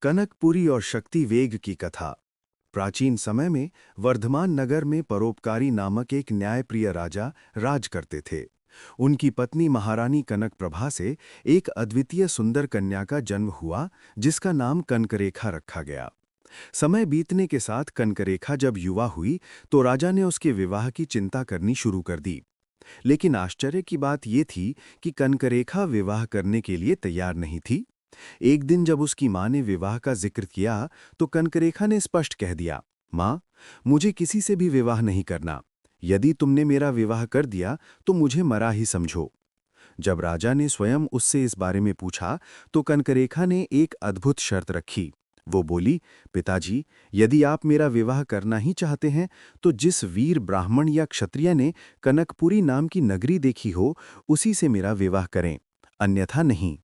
कनकपुरी और शक्तिवेग की कथा। प्राचीन समय में वर्धमान नगर में परोपकारी नामक एक न्यायप्रिय राजा राज करते थे। उनकी पत्नी महारानी कनक प्रभा से एक अद्वितीय सुंदर कन्या का जन्म हुआ, जिसका नाम कनकरेखा रखा गया। समय बीतने के साथ कनकरेखा जब युवा हुई तो राजा ने उसके विवाह की चिंता करनी शुरू कर दी। लेकिन आश्चर्य की बात यह थी कि कनकरेखा विवाह करने के लिए तैयार नहीं थी। एक दिन जब उसकी मां ने विवाह का जिक्र किया तो कनकरेखा ने स्पष्ट कह दिया, मां, मुझे किसी से भी विवाह नहीं करना। यदि तुमने मेरा विवाह कर दिया तो मुझे मरा ही समझो। जब राजा ने स्वयं उससे इस बारे में पूछा तो कनकरेखा ने एक अद्भुत शर्त रखी। वो बोली, पिताजी, यदि आप मेरा विवाह करना ही चाहते हैं तो जिस वीर ब्राह्मण या क्षत्रिय ने कनकपुरी नाम की नगरी देखी हो, उसी से मेरा विवाह करें, अन्यथा नहीं।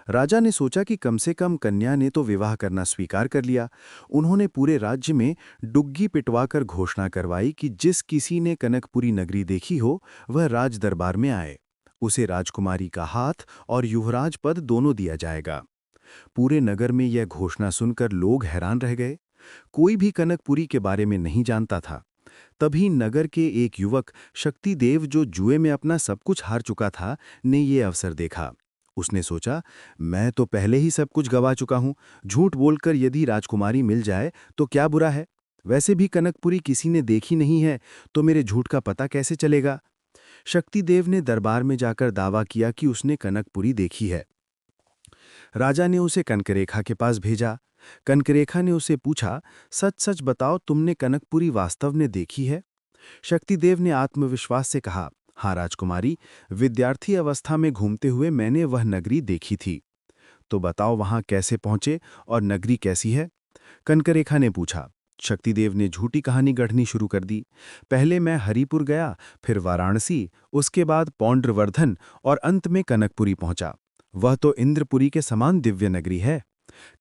राजा ने सोचा कि कम से कम कन्या ने तो विवाह करना स्वीकार कर लिया। उन्होंने पूरे राज्य में डुग्गी पिटवाकर घोषणा करवाई कि जिस किसी ने कनकपुरी नगरी देखी हो वह राज दरबार में आए। उसे राजकुमारी का हाथ और युवराज पद दोनों दिया जाएगा। पूरे नगर में यह घोषणा सुनकर लोग हैरान रह गए। कोई भी कनकपुरी के बारे में नहीं जानता था। तभी नगर के एक युवक शक्तिदेव, जो जुए में अपना सब कुछ हार चुका था, ने ये अवसर देखा। उसने सोचा, मैं तो पहले ही सब कुछ गवा चुका हूं, झूठ बोलकर यदि राजकुमारी मिल जाए तो क्या बुरा है। वैसे भी कनकपुरी किसी ने देखी नहीं है, तो मेरे झूठ का पता कैसे चलेगा। शक्तिदेव ने दरबार में जाकर दावा किया कि उसने कनकपुरी देखी है। राजा ने उसे कनकरेखा के पास भेजा। कनकरेखा ने उसे पूछा, सच सच बताओ, तुमने कनकपुरी वास्तव में देखी है? शक्तिदेव ने आत्मविश्वास से कहा, हाँ राजकुमारी, विद्यार्थी अवस्था में घूमते हुए मैंने वह नगरी देखी थी। तो बताओ वहां कैसे पहुंचे और नगरी कैसी है? कनकरेखा ने पूछा। शक्तिदेव ने झूठी कहानी गढ़नी शुरू कर दी। पहले मैं हरिपुर गया, फिर वाराणसी, उसके बाद पौंड्रवर्धन और अंत में कनकपुरी पहुंचा। वह तो इंद्रपुरी के समान दिव्य नगरी है।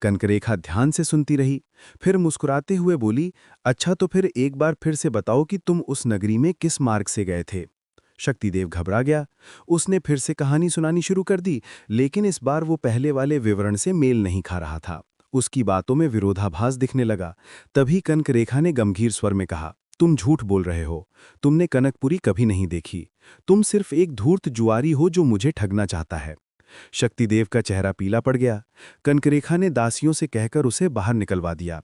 कनकरेखा ध्यान से सुनती रही, फिर मुस्कुराते हुए बोली, अच्छा तो फिर एक बार फिर से बताओ कि तुम उस नगरी में किस मार्ग से गए थे। शक्तिदेव घबरा गया। उसने फिर से कहानी सुनानी शुरू कर दी, लेकिन इस बार वो पहले वाले विवरण से मेल नहीं खा रहा था। उसकी बातों में विरोधाभास दिखने लगा। तभी कनकरेखा ने गंभीर स्वर में कहा, तुम झूठ बोल रहे हो। तुमने कनकपुरी कभी नहीं देखी। तुम सिर्फ एक धूर्त जुआरी हो जो मुझे ठगना चाहता है। शक्तिदेव का चेहरा पीला पड़ गया। कनकरेखा ने दासियों से कहकर उसे बाहर निकलवा दिया।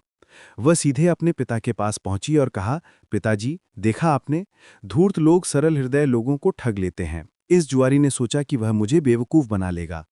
वह सीधे अपने पिता के पास पहुंची और कहा, पिताजी, देखा आपने, धूर्त लोग सरल हृदय लोगों को ठग लेते हैं। इस जुआरी ने सोचा कि वह मुझे बेवकूफ बना लेगा।